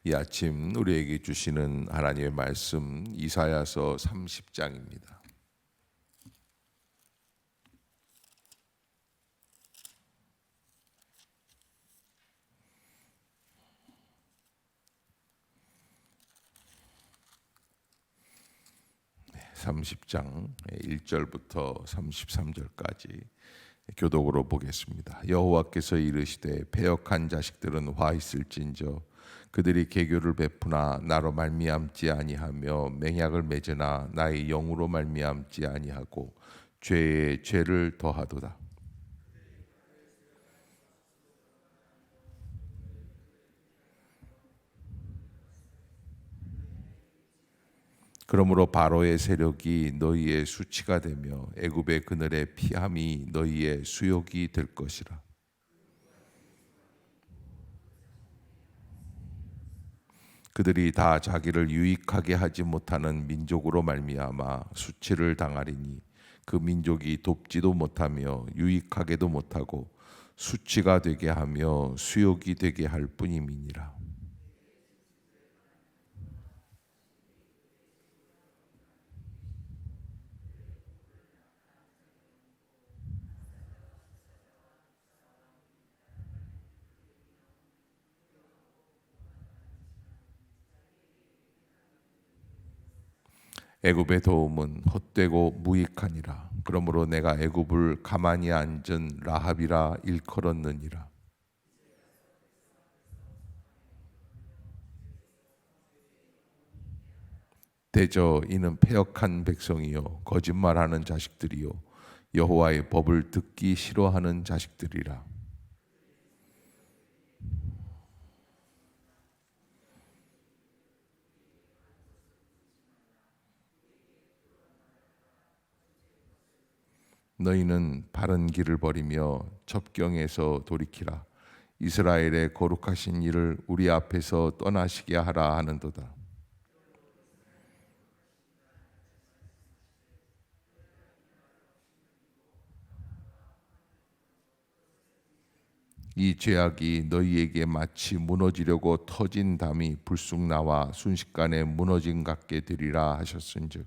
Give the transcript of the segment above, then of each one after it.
이 아침 우리에게 주시는 하나님의 말씀 이사야서 30장입니다. 네, 30장 1절부터 33절까지 교독으로 보겠습니다. 여호와께서 이르시되 패역한 자식들은 화 있을진저 그들이 계교를 베푸나 나로 말미암지 아니하며 맹약을 맺으나 나의 영으로 말미암지 아니하고 죄에 죄를 더하도다. 그러므로 바로의 세력이 너희의 수치가 되며 애굽의 그늘의 피함이 너희의 수욕이 될 것이라. 그들이 다 자기를 유익하게 하지 못하는 민족으로 말미암아 수치를 당하리니 그 민족이 돕지도 못하며 유익하게도 못하고 수치가 되게 하며 수욕이 되게 할 뿐임이니라. 애굽의 도움은 헛되고 무익하니라. 그러므로 내가 애굽을 가만히 앉은 라합이라 일컬었느니라. 대저 이는 패역한 백성이요 거짓말하는 자식들이요 여호와의 법을 듣기 싫어하는 자식들이라. 너희는 바른 길을 버리며 접경에서 돌이키라. 이스라엘의 거룩하신 이를 우리 앞에서 떠나시게 하라 하는도다. 이 죄악이 너희에게 마치 무너지려고 터진 담이 불쑥 나와 순식간에 무너진 같게 되리라 하셨은즉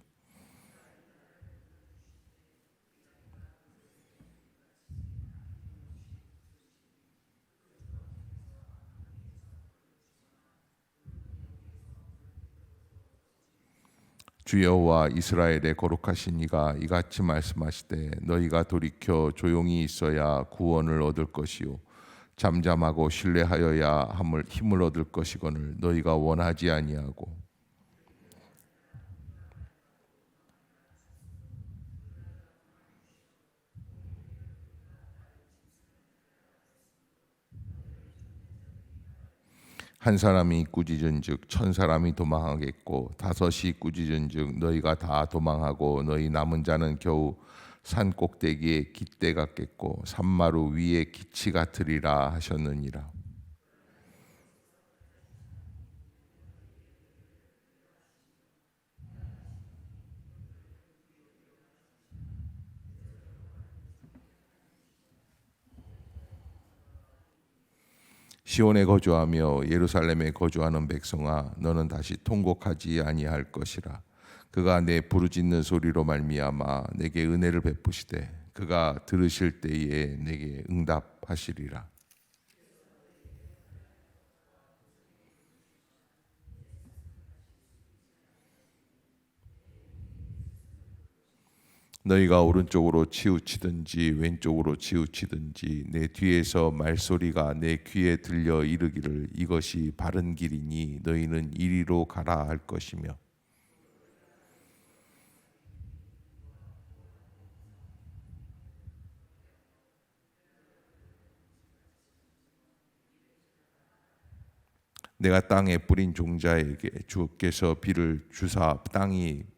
주 여호와 이스라엘의 거룩하신 이가 이같이 말씀하시되 너희가 돌이켜 조용히 있어야 구원을 얻을 것이요 잠잠하고 신뢰하여야 힘을 얻을 것이거늘 너희가 원하지 아니하고 한 사람이 꾸짖은즉 천 사람이 도망하겠고 다섯이 꾸짖은즉 너희가 다 도망하고 너희 남은 자는 겨우 산 꼭대기에 깃대 같겠고 산마루 위에 기치 같으리라 하셨느니라. 시온에 거주하며 예루살렘에 거주하는 백성아 너는 다시 통곡하지 아니할 것이라. 그가 내 부르짖는 소리로 말미암아 내게 은혜를 베푸시되 그가 들으실 때에 내게 응답하시리라. 너희가 오른쪽으로 치우치든지 왼쪽으로 치우치든지 내 뒤에서 말소리가 내 귀에 들려 이르기를 이것이 바른 길이니 너희는 이리로 가라 할 것이며 내가 땅에 뿌린 종자에게 주께서 비를 주사 땅이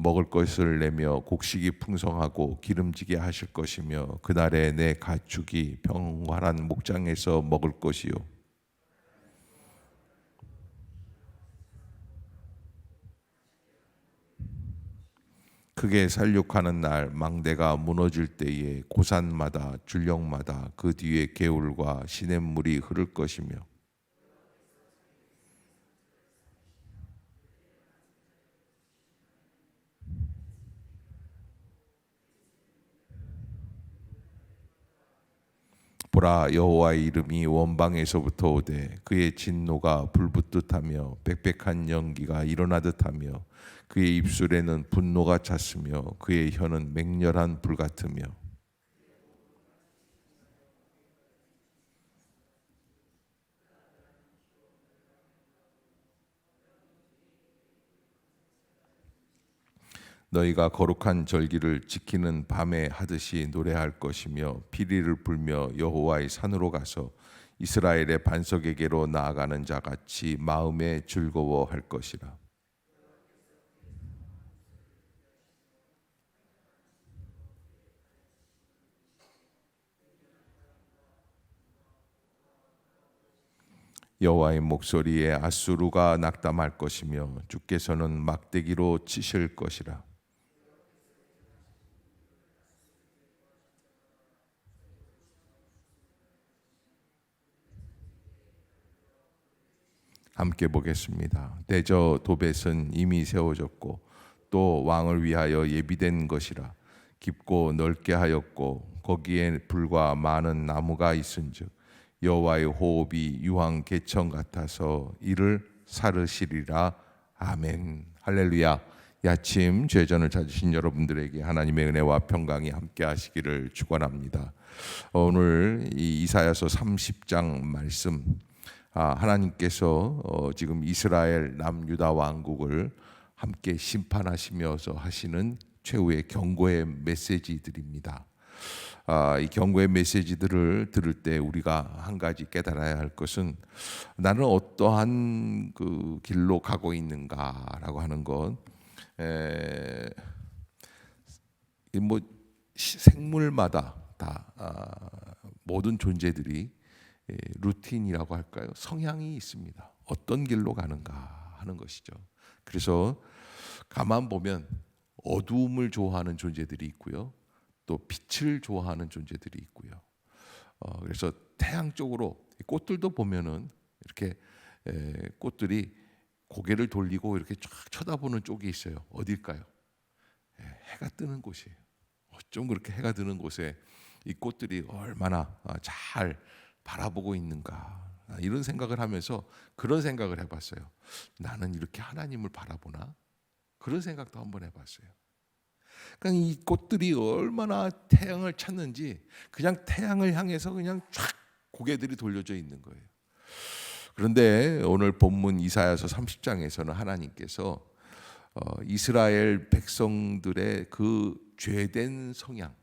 먹을 것을 내며 곡식이 풍성하고 기름지게 하실 것이며 그날에 내 가축이 평활한 목장에서 먹을 것이요 크게 살육하는 날 망대가 무너질 때에 고산마다 줄령마다 그 뒤에 개울과 시냇물이 흐를 것이며 보라, 여호와의 이름이 원방에서부터 오되 그의 진노가 불붙듯하며 빽빽한 연기가 일어나듯하며 그의 입술에는 분노가 찼으며 그의 혀는 맹렬한 불 같으며 너희가 거룩한 절기를 지키는 밤에 하듯이 노래할 것이며 피리를 불며 여호와의 산으로 가서 이스라엘의 반석에게로 나아가는 자 같이 마음에 즐거워할 것이라. 여호와의 목소리에 앗수르가 낙담할 것이며 주께서는 막대기로 치실 것이라. 함께 보겠습니다. 대저 도벳은 이미 세워졌고 또 왕을 위하여 예비된 것이라. 깊고 넓게 하였고 거기에 불과 많은 나무가 있은즉 여호와의 호흡이 유황 개천 같아서 이를 사르시리라. 아멘. 할렐루야. 이 아침 죄전을 찾으신 여러분들에게 하나님의 은혜와 평강이 함께 하시기를 축원합니다. 오늘 이 이사야서 30장 말씀, 하나님께서 지금 이스라엘 남유다 왕국을 함께 심판하시면서 하시는 최후의 경고의 메시지들입니다. 이 경고의 메시지들을 들을 때 우리가 한 가지 깨달아야 할 것은 나는 어떠한 그 길로 가고 있는가라고 하는 것. 뭐 생물마다 다 모든 존재들이 루틴이라고 할까요? 성향이 있습니다. 어떤 길로 가는가 하는 것이죠. 그래서 가만 보면 어두움을 좋아하는 존재들이 있고요. 또 빛을 좋아하는 존재들이 있고요. 그래서 태양 쪽으로 꽃들도 보면은 이렇게 꽃들이 고개를 돌리고 이렇게 쫙 쳐다보는 쪽이 있어요. 어딜까요? 해가 뜨는 곳이에요. 어쩜 그렇게 해가 뜨는 곳에 이 꽃들이 얼마나 잘 바라보고 있는가, 이런 생각을 하면서 그런 생각을 해봤어요. 나는 이렇게 하나님을 바라보나? 그런 생각도 한번 해봤어요. 그러니까 이 꽃들이 얼마나 태양을 찾는지 그냥 태양을 향해서 그냥 쫙 고개들이 돌려져 있는 거예요. 그런데 오늘 본문 이사야서 30장에서는 하나님께서 이스라엘 백성들의 그 죄된 성향,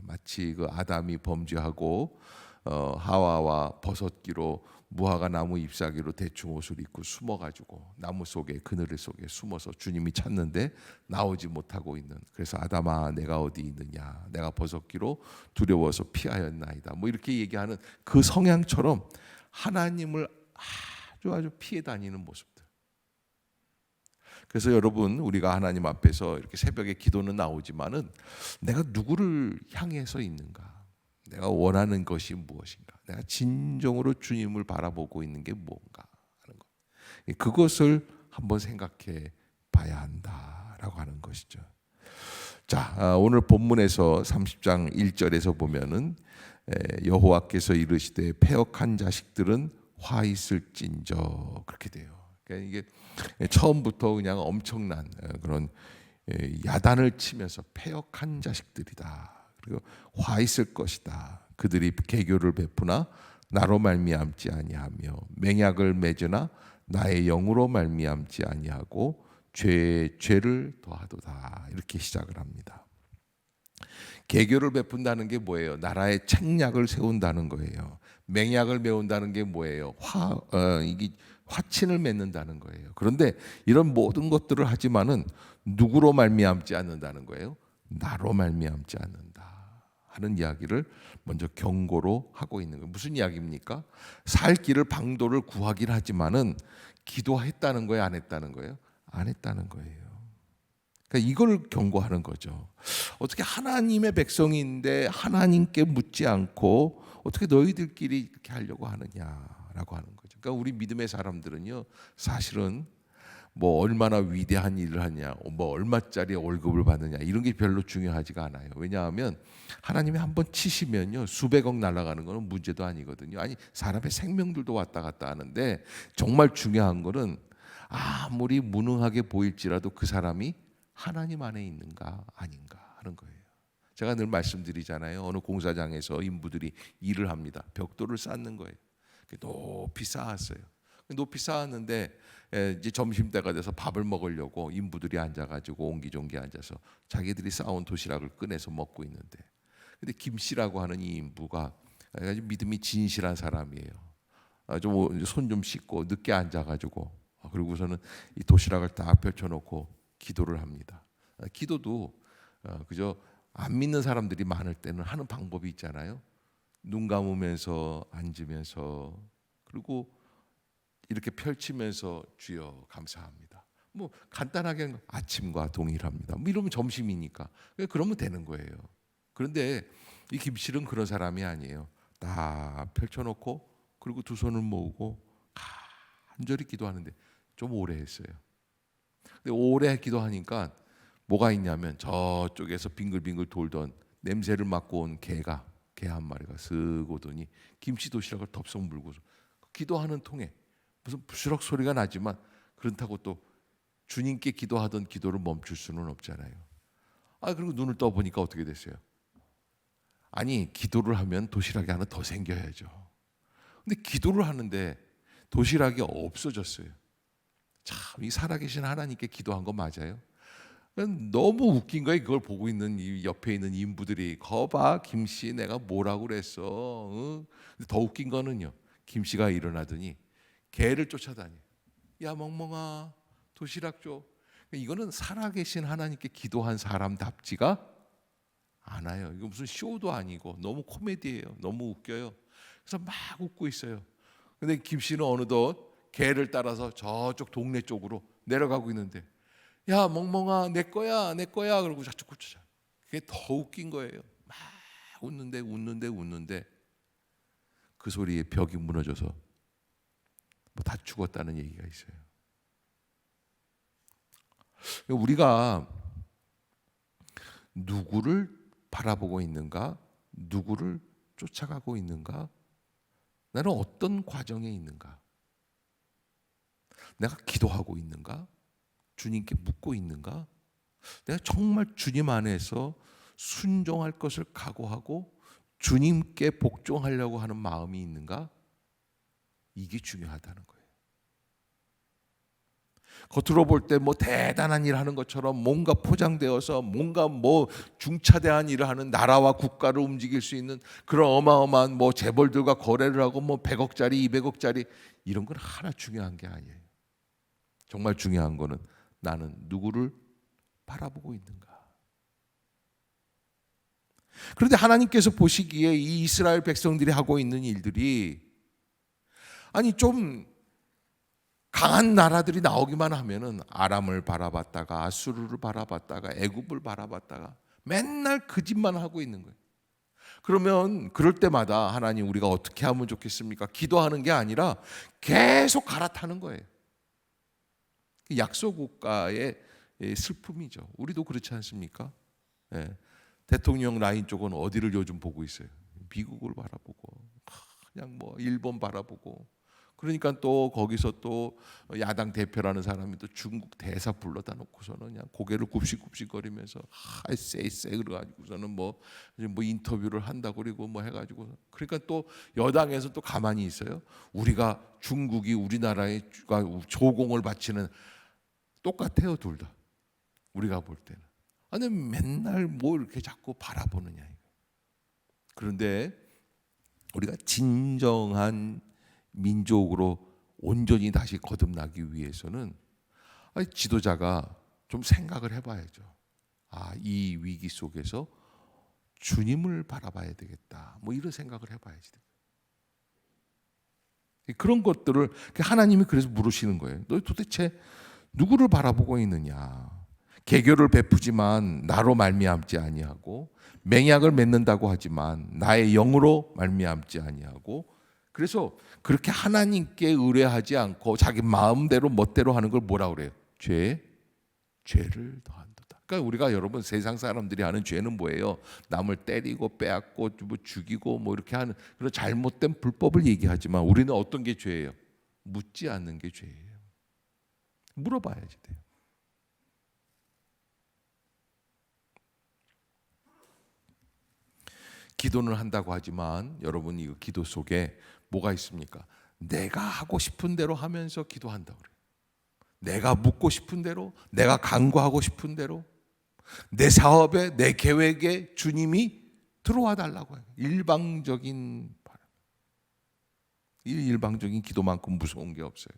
마치 그 아담이 범죄하고 하와와 버섯기로 무화과 나무 잎사귀로 대충 옷을 입고 숨어가지고 나무 속에 그늘 속에 숨어서 주님이 찾는데 나오지 못하고 있는, 그래서 아담아 내가 어디 있느냐, 내가 버섯기로 두려워서 피하였나이다, 뭐 이렇게 얘기하는 그 성향처럼 하나님을 아주 피해 다니는 모습들. 그래서 여러분, 우리가 하나님 앞에서 이렇게 새벽에 기도는 나오지만은 내가 누구를 향해서 있는가, 내가 원하는 것이 무엇인가, 내가 진정으로 주님을 바라보고 있는 게 뭔가 하는 것, 그것을 한번 생각해 봐야 한다라고 하는 것이죠. 자, 오늘 본문에서 30장 1절에서 보면은 여호와께서 이르시되 패역한 자식들은 화 있을진저, 그렇게 돼요. 그러니까 이게 처음부터 그냥 엄청난 그런 야단을 치면서 패역한 자식들이다. 그리고 화 있을 것이다. 그들이 계교를 베푸나 나로 말미암지 아니하며 맹약을 맺으나 나의 영으로 말미암지 아니하고 죄에 죄를 더하도다. 이렇게 시작을 합니다. 계교를 베푼다는 게 뭐예요? 나라의 책략을 세운다는 거예요. 맹약을 메운다는 게 뭐예요? 이게 화친을 맺는다는 거예요. 그런데 이런 모든 것들을 하지만은 누구로 말미암지 않는다는 거예요? 나로 말미암지 않는다 하는 이야기를 먼저 경고로 하고 있는 거예요. 무슨 이야기입니까? 살 길을 방도를 구하긴 하지만은 기도했다는 거예요, 안 했다는 거예요? 안 했다는 거예요. 그러니까 이걸 경고하는 거죠. 어떻게 하나님의 백성인데 하나님께 묻지 않고 어떻게 너희들끼리 이렇게 하려고 하느냐라고 하는 거죠. 그러니까 우리 믿음의 사람들은요, 사실은 뭐 얼마나 위대한 일을 하냐, 뭐 얼마짜리 월급을 받느냐 이런 게 별로 중요하지가 않아요. 왜냐하면 하나님이 한번 치시면요 수백억 날아가는 거는 문제도 아니거든요. 아니 사람의 생명들도 왔다 갔다 하는데 정말 중요한 거는 아무리 무능하게 보일지라도 그 사람이 하나님 안에 있는가 아닌가 하는 거예요. 제가 늘 말씀드리잖아요. 어느 공사장에서 인부들이 일을 합니다. 벽돌을 쌓는 거예요. 높이 쌓았어요. 높이 쌓았는데 이제 점심때가 돼서 밥을 먹으려고 인부들이 앉아가지고 옹기종기 앉아서 자기들이 쌓은 도시락을 꺼내서 먹고 있는데, 근데 김 씨라고 하는 이 인부가 아주 믿음이 진실한 사람이에요. 좀 손 좀 씻고 늦게 앉아가지고 그리고서는 이 도시락을 딱 펼쳐놓고 기도를 합니다. 기도도 그저 안 믿는 사람들이 많을 때는 하는 방법이 있잖아요. 눈 감으면서 앉으면서 그리고 이렇게 펼치면서 주여 감사합니다. 뭐 간단하게 아침과 동일합니다. 뭐 이러면 점심이니까 그러면 되는 거예요. 그런데 이 김씨는 그런 사람이 아니에요. 딱 펼쳐놓고 그리고 두 손을 모으고 간절히 기도하는데 좀 오래 했어요. 근데 오래 기도하니까 뭐가 있냐면 저쪽에서 빙글빙글 돌던 냄새를 맡고 온 개 한 마리가 쓱 오더니 김치 도시락을 덥석 물고서 기도하는 통에 무슨 부스럭 소리가 나지만 그렇다고 또 주님께 기도하던 기도를 멈출 수는 없잖아요. 그리고 눈을 떠보니까 어떻게 됐어요? 아니 기도를 하면 도시락이 하나 더 생겨야죠. 근데 기도를 하는데 도시락이 없어졌어요. 참 이 살아계신 하나님께 기도한 거 맞아요? 너무 웃긴 거예요. 그걸 보고 있는 이 옆에 있는 인부들이 거봐 김씨 내가 뭐라고 그랬어. 근데 더 웃긴 거는요. 김씨가 일어나더니 개를 쫓아다녀. 야 멍멍아 도시락 줘. 이거는 살아계신 하나님께 기도한 사람답지가 않아요. 이거 무슨 쇼도 아니고 너무 코미디예요. 너무 웃겨요. 그래서 막 웃고 있어요. 근데 김씨는 어느덧 개를 따라서 저쪽 동네 쪽으로 내려가고 있는데 야 멍멍아 내 거야 그러고 자꾸 쫓아. 그게 더 웃긴 거예요. 막 웃는데 그 소리에 벽이 무너져서 뭐 다 죽었다는 얘기가 있어요. 우리가 누구를 바라보고 있는가, 누구를 쫓아가고 있는가, 나는 어떤 과정에 있는가, 내가 기도하고 있는가, 주님께 묻고 있는가, 내가 정말 주님 안에서 순종할 것을 각오하고 주님께 복종하려고 하는 마음이 있는가, 이게 중요하다는 거예요. 겉으로 볼 때 뭐 대단한 일 하는 것처럼 뭔가 포장되어서 뭔가 뭐 중차대한 일을 하는 나라와 국가를 움직일 수 있는 그런 어마어마한 뭐 재벌들과 거래를 하고 뭐 100억짜리 200억짜리 이런 건 하나 중요한 게 아니에요. 정말 중요한 거는 나는 누구를 바라보고 있는가. 그런데 하나님께서 보시기에 이 이스라엘 백성들이 하고 있는 일들이 아니 좀 강한 나라들이 나오기만 하면은 아람을 바라봤다가 아수르를 바라봤다가 애굽을 바라봤다가 맨날 그 짓만 하고 있는 거예요. 그러면 그럴 때마다 하나님 우리가 어떻게 하면 좋겠습니까? 기도하는 게 아니라 계속 갈아타는 거예요. 약소국가의 슬픔이죠. 우리도 그렇지 않습니까? 예. 대통령 라인 쪽은 어디를 요즘 보고 있어요? 미국을 바라보고 그냥 뭐 일본 바라보고 그러니까 또 거기서 또 야당 대표라는 사람이 또 중국 대사 불러다 놓고서는 그냥 고개를 굽식굽식거리면서 쎄쎄 그래가지고서는 뭐 인터뷰를 한다고 그리고 뭐 해가지고 그러니까 또 여당에서 또 가만히 있어요. 우리가 중국이 우리나라에 조공을 바치는 똑같아요 둘 다. 우리가 볼 때는 아니 맨날 뭐 이렇게 자꾸 바라보느냐. 그런데 우리가 진정한 민족으로 온전히 다시 거듭나기 위해서는 지도자가 좀 생각을 해봐야죠. 이 위기 속에서 주님을 바라봐야 되겠다. 뭐 이런 생각을 해봐야지. 그런 것들을 하나님이 그래서 물으시는 거예요. 너 도대체 누구를 바라보고 있느냐? 계교를 베푸지만 나로 말미암지 아니하고 맹약을 맺는다고 하지만 나의 영으로 말미암지 아니하고 그래서 그렇게 하나님께 의뢰하지 않고 자기 마음대로 멋대로 하는 걸 뭐라 그래요? 죄를 더한도다. 그러니까 우리가 여러분 세상 사람들이 하는 죄는 뭐예요? 남을 때리고 빼앗고 뭐 죽이고 뭐 이렇게 하는 그런 잘못된 불법을 얘기하지만 우리는 어떤 게 죄예요? 묻지 않는 게 죄예요. 물어봐야지 돼요. 기도는 한다고 하지만 여러분 이 기도 속에 뭐가 있습니까? 내가 하고 싶은 대로 하면서 기도한다고 그래요. 내가 묻고 싶은 대로, 내가 간구하고 싶은 대로, 내 사업에, 내 계획에 주님이 들어와 달라고 해요. 일방적인 바람. 이 일방적인 기도만큼 무서운 게 없어요.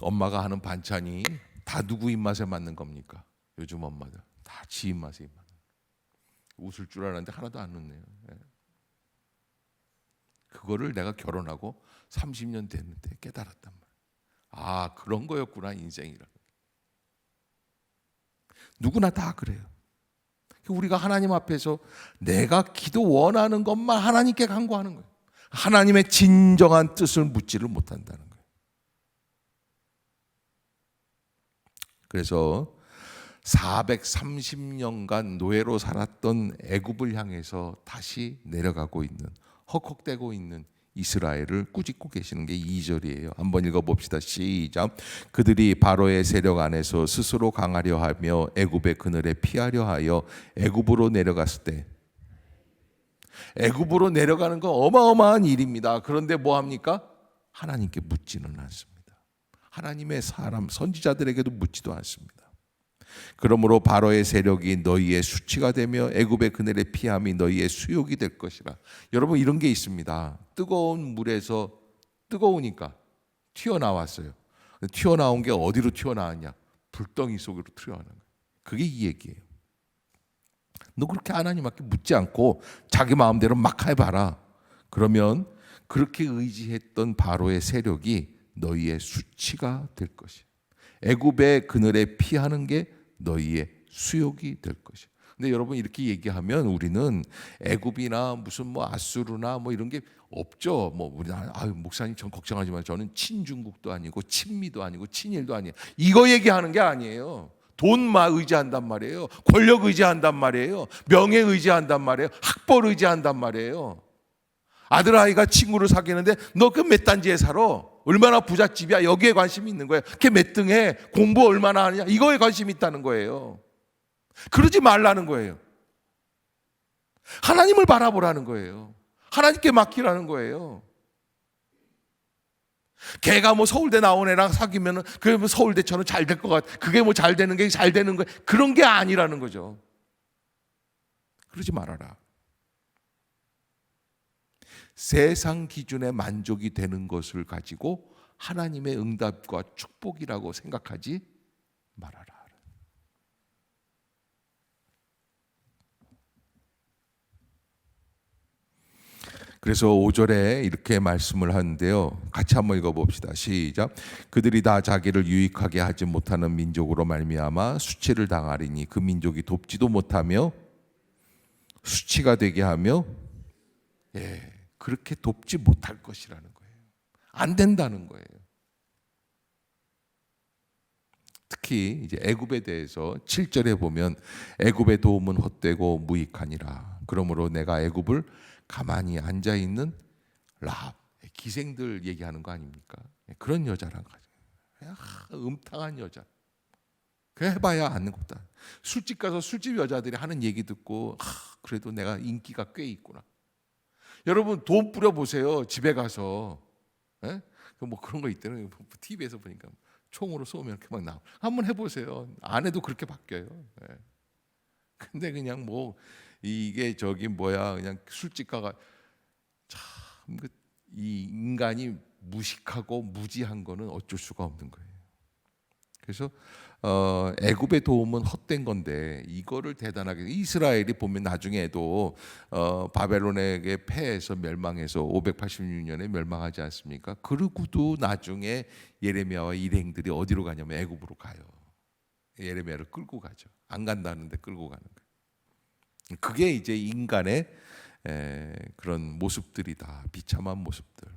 엄마가 하는 반찬이 다 누구 입맛에 맞는 겁니까? 요즘 엄마들 다 지 입맛에 맞는. 웃을 줄 알았는데 하나도 안 웃네요. 그거를 내가 결혼하고 30년 됐는데 깨달았단 말이에요. 아, 그런 거였구나 인생이라. 누구나 다 그래요. 우리가 하나님 앞에서 내가 기도 원하는 것만 하나님께 간구하는 거예요. 하나님의 진정한 뜻을 묻지를 못한다는 거예요. 그래서 430년간 노예로 살았던 애굽을 향해서 다시 내려가고 있는, 헉헉대고 있는 이스라엘을 꾸짖고 계시는 게 2절이에요. 한번 읽어봅시다. 시작. 그들이 바로의 세력 안에서 스스로 강하려 하며 애굽의 그늘에 피하려 하여 애굽으로 내려갔을 때, 애굽으로 내려가는 건 어마어마한 일입니다. 그런데 뭐 합니까? 하나님께 묻지는 않습니다. 하나님의 사람 선지자들에게도 묻지도 않습니다. 그러므로 바로의 세력이 너희의 수치가 되며 애굽의 그늘에 피함이 너희의 수욕이 될 것이라. 여러분 이런 게 있습니다. 뜨거운 물에서 뜨거우니까 튀어나왔어요. 튀어나온 게 어디로 튀어나왔냐? 불덩이 속으로 튀어나온 거예요. 그게 이 얘기예요. 너 그렇게 하나님 앞에 묻지 않고 자기 마음대로 막 해봐라. 그러면 그렇게 의지했던 바로의 세력이 너희의 수치가 될 것이에요. 애굽의 그늘에 피하는 게 너희의 수욕이 될 것이에요. 근데 여러분 이렇게 얘기하면 우리는 애굽이나 무슨 뭐 아수르나 뭐 이런 게 없죠. 뭐 우리 목사님 전 걱정하지만 저는 친중국도 아니고 친미도 아니고 친일도 아니에요. 이거 얘기하는 게 아니에요. 돈만 의지한단 말이에요. 권력 의지한단 말이에요. 명예 의지한단 말이에요. 학벌 의지한단 말이에요. 아들아이가 친구를 사귀는데 너 그 몇 단지에 살아? 얼마나 부잣집이야? 여기에 관심이 있는 거예요. 걔 몇 등해? 공부 얼마나 하느냐? 이거에 관심이 있다는 거예요. 그러지 말라는 거예요. 하나님을 바라보라는 거예요. 하나님께 맡기라는 거예요. 걔가 뭐 서울대 나온 애랑 사귀면은 그게 뭐 서울대처럼 잘 될 것 같아. 그게 뭐 잘 되는 게 잘 되는 거예요. 그런 게 아니라는 거죠. 그러지 말아라. 세상 기준에 만족이 되는 것을 가지고 하나님의 응답과 축복이라고 생각하지 말아라. 그래서 5절에 이렇게 말씀을 하는데요. 같이 한번 읽어봅시다. 시작. 그들이 다 자기를 유익하게 하지 못하는 민족으로 말미암아 수치를 당하리니 그 민족이 돕지도 못하며 수치가 되게 하며 그렇게 돕지 못할 것이라는 거예요. 안 된다는 거예요. 특히 이제 애굽에 대해서 7절에 보면 애굽의 도움은 헛되고 무익하니라. 그러므로 내가 애굽을 가만히 앉아 있는 라합, 기생들 얘기하는 거 아닙니까? 그런 여자란 거죠. 음탕한 여자. 그 해봐야 아는 것다. 술집 가서 술집 여자들이 하는 얘기 듣고 그래도 내가 인기가 꽤 있구나. 여러분 돈 뿌려 보세요. 집에 가서 뭐 그런 거 있대요. TV에서 보니까 총으로 쏘면 이렇게 막 나와. 한번 해보세요. 안 해도 그렇게 바뀌어요. 근데 그냥 뭐 이게 그냥 술집 가가 참 이 인간이 무식하고 무지한 거는 어쩔 수가 없는 거예요. 그래서 애굽의 도움은 헛된 건데 이거를 대단하게 이스라엘이 보면 나중에도 바벨론에게 패해서 멸망해서 586년에 멸망하지 않습니까? 그러고도 나중에 예레미야와 일행들이 어디로 가냐면 애굽으로 가요. 예레미야를 끌고 가죠. 안 간다는데 끌고 가는 거예요. 그게 이제 인간의 그런 모습들이다. 비참한 모습들.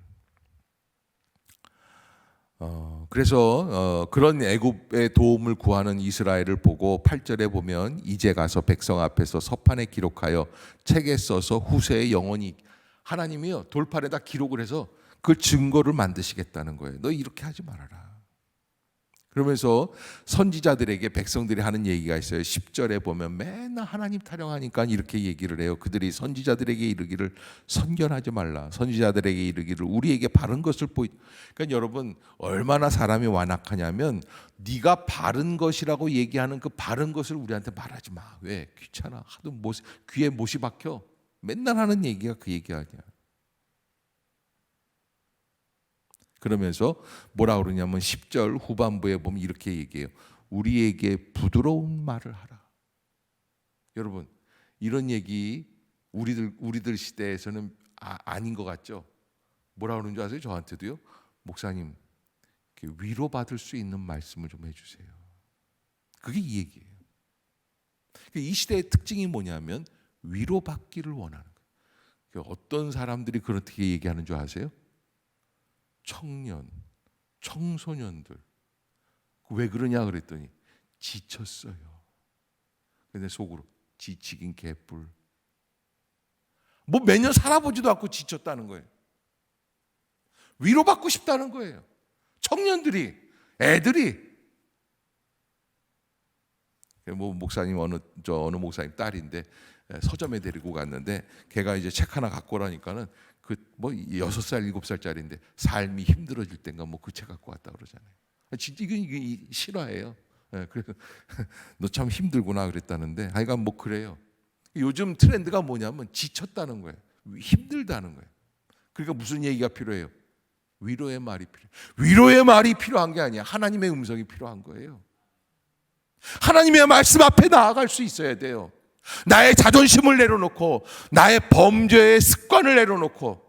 그래서 그런 애굽의 도움을 구하는 이스라엘을 보고 8절에 보면 이제 가서 백성 앞에서 서판에 기록하여 책에 써서 후세에 영원히, 하나님이요 돌판에다 기록을 해서 그 증거를 만드시겠다는 거예요. 너 이렇게 하지 말아라. 그러면서 선지자들에게 백성들이 하는 얘기가 있어요. 10절에 보면 맨날 하나님 타령하니까 이렇게 얘기를 해요. 그들이 선지자들에게 이르기를 선견하지 말라. 선지자들에게 이르기를 우리에게 바른 것을 그러니까 여러분 얼마나 사람이 완악하냐면 네가 바른 것이라고 얘기하는 그 바른 것을 우리한테 말하지 마. 왜? 귀찮아. 하도 귀에 못이 박혀. 맨날 하는 얘기가 그 얘기 아니야. 그러면서 뭐라 그러냐면 10절 후반부에 보면 이렇게 얘기해요. 우리에게 부드러운 말을 하라. 여러분 이런 얘기 우리들 시대에서는 아닌 것 같죠? 뭐라 그러는 줄 아세요? 저한테도요. 목사님 위로받을 수 있는 말씀을 좀 해주세요. 그게 이 얘기예요. 이 시대의 특징이 뭐냐면 위로받기를 원하는 거예요. 어떤 사람들이 그렇게 얘기하는 줄 아세요? 청년, 청소년들. 왜 그러냐 그랬더니 지쳤어요. 근데 속으로 지치긴 개뿔. 뭐 몇 년 살아보지도 않고 지쳤다는 거예요. 위로받고 싶다는 거예요. 청년들이, 애들이. 뭐 목사님 어느 목사님 딸인데 서점에 데리고 갔는데 걔가 이제 책 하나 갖고 오라니까는 그 뭐 6살 7살짜리인데 삶이 힘들어질 땐가 뭐 그 책 갖고 왔다 그러잖아요. 진짜 이게 실화예요. 그래서 너 참 힘들구나 그랬다는데 하여간 뭐 그래요. 요즘 트렌드가 뭐냐면 지쳤다는 거예요. 힘들다는 거예요. 그러니까 무슨 얘기가 필요해요? 위로의 말이 필요해요. 위로의 말이 필요한 게 아니야. 하나님의 음성이 필요한 거예요. 하나님의 말씀 앞에 나아갈 수 있어야 돼요. 나의 자존심을 내려놓고 나의 범죄의 습관을 내려놓고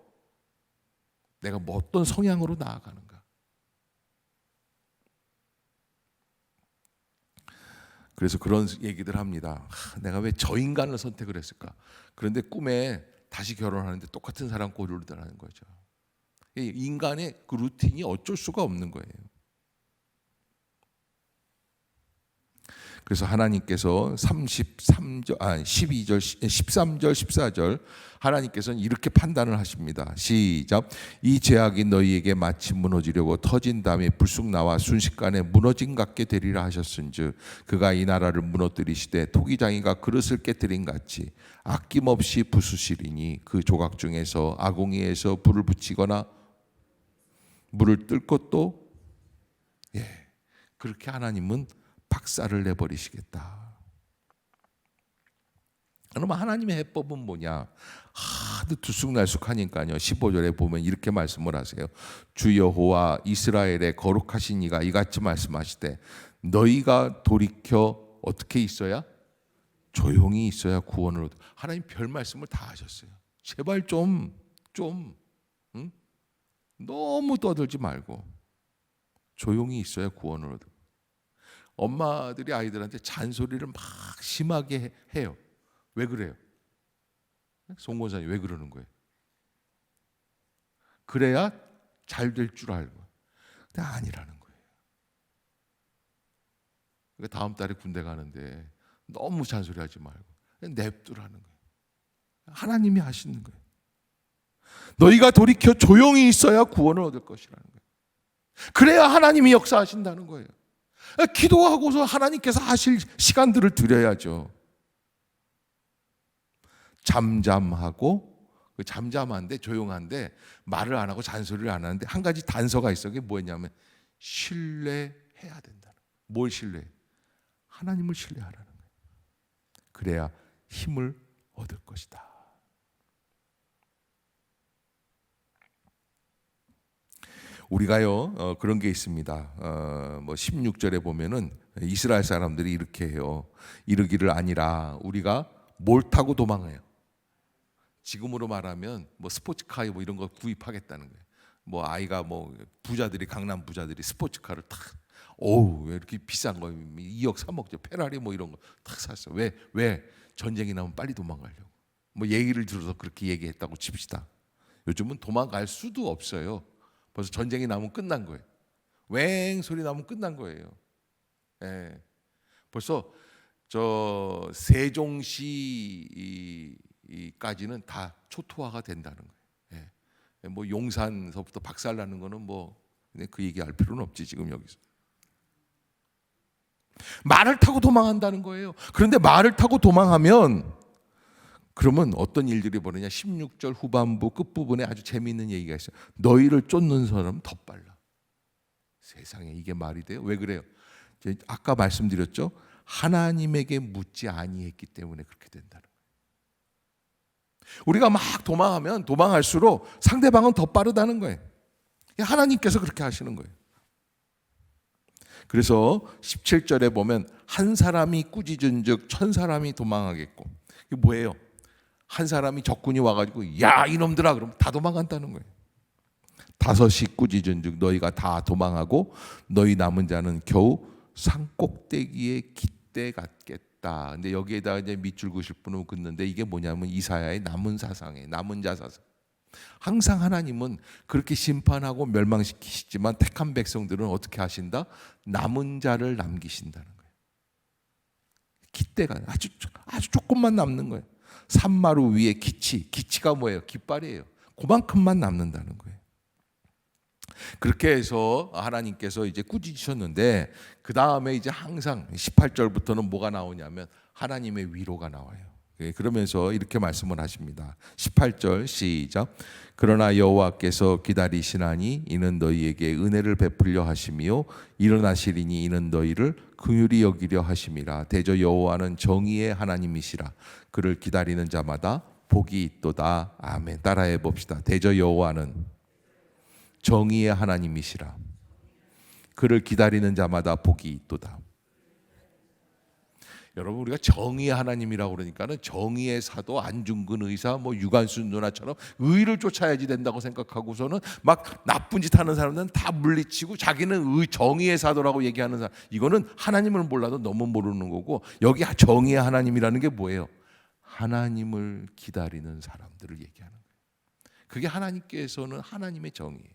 내가 뭐 어떤 성향으로 나아가는가. 그래서 그런 얘기들 합니다. 내가 왜 저 인간을 선택을 했을까? 그런데 꿈에 다시 결혼하는데 똑같은 사람 꼴을 당하는 거죠. 인간의 그 루틴이 어쩔 수가 없는 거예요. 그래서 하나님께서 12절, 13절, 14절 하나님께서는 이렇게 판단을 하십니다. 시작. 이 제약이 너희에게 마치 무너지려고 터진 다음에 불쑥 나와 순식간에 무너진 같게 되리라 하셨은즉 그가 이 나라를 무너뜨리시되 토기장이가 그릇을 깨뜨린 같이 아낌없이 부수시리니 그 조각 중에서 아궁이에서 불을 붙이거나 물을 뜰 것도 그렇게 하나님은 박살을 내버리시겠다. 그러면 하나님의 해법은 뭐냐? 하도 들쑥날쑥하니까요. 15절에 보면 이렇게 말씀을 하세요. 주 여호와 이스라엘의 거룩하신 이가 이같이 말씀하시되 너희가 돌이켜 어떻게 있어야? 조용히 있어야 구원을 얻어. 하나님 별 말씀을 다 하셨어요. 제발 좀 응? 너무 떠들지 말고 조용히 있어야 구원을 얻어. 엄마들이 아이들한테 잔소리를 막 심하게 해요. 왜 그래요? 송 권사님 왜 그러는 거예요? 그래야 잘 될 줄 알고. 근데 아니라는 거예요. 그러니까 다음 달에 군대 가는데 너무 잔소리하지 말고 냅두라는 거예요. 하나님이 하시는 거예요. 너희가 돌이켜 조용히 있어야 구원을 얻을 것이라는 거예요. 그래야 하나님이 역사하신다는 거예요. 기도하고서 하나님께서 하실 시간들을 드려야죠. 잠잠하고 잠잠한데 조용한데 말을 안 하고 잔소리를 안 하는데 한 가지 단서가 있어. 그게 뭐였냐면 신뢰해야 된다. 뭘 신뢰해? 하나님을 신뢰하라는 거예요. 그래야 힘을 얻을 것이다. 우리가요 그런 게 있습니다. 뭐 16절에 보면은 이스라엘 사람들이 이렇게 해요. 이르기를 아니라 우리가 뭘 타고 도망해요. 지금으로 말하면 뭐 스포츠카 뭐 이런 거 구입하겠다는 거예요. 뭐 아이가 뭐 부자들이 강남 부자들이 스포츠카를 탁 왜 이렇게 비싼 거 2억 3억짜리 페라리 뭐 이런 거 탁 샀어. 왜 전쟁이 나면 빨리 도망가려고. 뭐 얘기를 들어서 그렇게 얘기했다고 칩시다. 요즘은 도망갈 수도 없어요. 벌써 전쟁이 나면 끝난 거예요. 웽 소리 나면 끝난 거예요. 예. 벌써 저 세종시까지는 다 초토화가 된다는 거예요. 예. 뭐 용산서부터 박살나는 거는 뭐 그 얘기할 필요는 없지 지금 여기서. 말을 타고 도망한다는 거예요. 그런데 말을 타고 도망하면 그러면 어떤 일들이 벌어지냐. 16절 후반부 끝부분에 아주 재미있는 얘기가 있어요. 너희를 쫓는 사람은 더 빨라. 세상에 이게 말이 돼요? 왜 그래요? 아까 말씀드렸죠. 하나님에게 묻지 아니했기 때문에 그렇게 된다는 거예요. 우리가 막 도망하면 도망할수록 상대방은 더 빠르다는 거예요. 하나님께서 그렇게 하시는 거예요. 그래서 17절에 보면 한 사람이 꾸짖은즉 천 사람이 도망하겠고. 이게 뭐예요? 한 사람이 적군이 와가지고 야 이놈들아 그러면 다 도망간다는 거예요. 다섯이 꾸짖은즉 너희가 다 도망하고 너희 남은 자는 겨우 산꼭대기에 깃대 같겠다. 근데 여기에다가 이제 밑줄 그실 분은 긋는데 이게 뭐냐면 이사야의 남은 사상이에요. 남은 자 사상. 항상 하나님은 그렇게 심판하고 멸망시키시지만 택한 백성들은 어떻게 하신다? 남은 자를 남기신다는 거예요. 깃대가 아주 조금만 남는 거예요. 산마루 위에 기치가 뭐예요? 깃발이에요. 그만큼만 남는다는 거예요. 그렇게 해서 하나님께서 이제 꾸짖으셨는데 그 다음에 이제 항상 18절부터는 뭐가 나오냐면 하나님의 위로가 나와요. 그러면서 이렇게 말씀을 하십니다. 18절 시작. 그러나 여호와께서 기다리시나니 이는 너희에게 은혜를 베풀려 하시며 일어나시리니 이는 너희를 긍휼히 여기려 하심이라. 대저 여호와는 정의의 하나님이시라. 그를 기다리는 자마다 복이 있도다. 아멘. 따라해 봅시다. 대저 여호와는 정의의 하나님이시라. 그를 기다리는 자마다 복이 있도다. 여러분 우리가 정의의 하나님이라고 그러니까는 정의의 사도 안중근 의사 뭐 유관순 누나처럼 의를 쫓아야지 된다고 생각하고서는 막 나쁜 짓 하는 사람들은 다 물리치고 자기는 정의의 사도라고 얘기하는 사람, 이거는 하나님을 몰라도 너무 모르는 거고, 여기 정의의 하나님이라는 게 뭐예요? 하나님을 기다리는 사람들을 얘기하는 거예요. 그게 하나님께서는 하나님의 정의예요.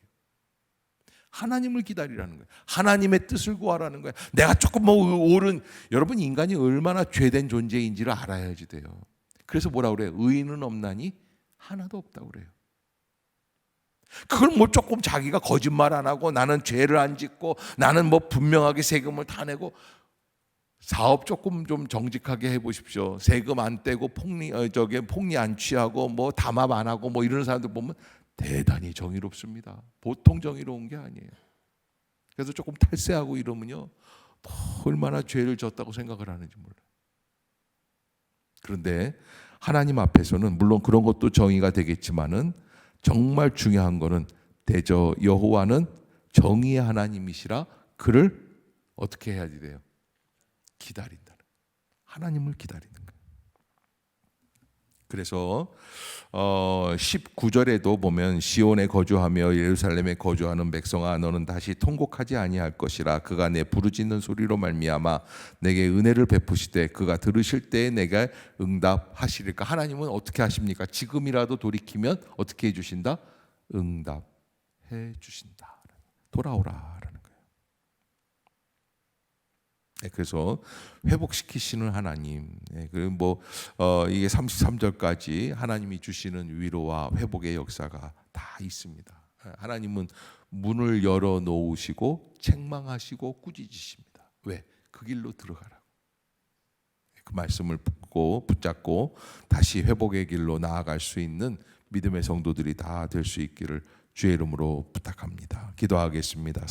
하나님을 기다리라는 거예요. 하나님의 뜻을 구하라는 거예요. 내가 조금 뭐 옳은, 여러분 인간이 얼마나 죄된 존재인지를 알아야지 돼요. 그래서 뭐라 그래요? 의인은 없나니 하나도 없다고 그래요. 그걸 뭐 조금 자기가 거짓말 안 하고 나는 죄를 안 짓고 나는 뭐 분명하게 세금을 다 내고, 사업 조금 좀 정직하게 해보십시오. 세금 안 떼고 폭리 안 취하고 뭐 담합 안 하고 뭐 이런 사람들 보면 대단히 정의롭습니다. 보통 정의로운 게 아니에요. 그래서 조금 탈세하고 이러면요, 뭐 얼마나 죄를 졌다고 생각을 하는지 몰라요. 그런데 하나님 앞에서는 물론 그런 것도 정의가 되겠지만은 정말 중요한 거는 대저 여호와는 정의의 하나님이시라 그를 어떻게 해야 돼요? 기다린다는, 하나님을 기다리는 거예요. 그래서 19절에도 보면 시온에 거주하며 예루살렘에 거주하는 백성아 너는 다시 통곡하지 아니할 것이라. 그가 내 부르짖는 소리로 말미암아 내게 은혜를 베푸시되 그가 들으실 때에 내가 응답하시리까. 하나님은 어떻게 하십니까? 지금이라도 돌이키면 어떻게 해주신다? 응답해 주신다. 돌아오라. 그래서 회복시키시는 하나님. 그리고 뭐 이게 33절까지 하나님이 주시는 위로와 회복의 역사가 다 있습니다. 하나님은 문을 열어 놓으시고 책망하시고 꾸짖으십니다. 왜? 그 길로 들어가라고. 그 말씀을 붙잡고 다시 회복의 길로 나아갈 수 있는 믿음의 성도들이 다 될 수 있기를 주의 이름으로 부탁합니다. 기도하겠습니다.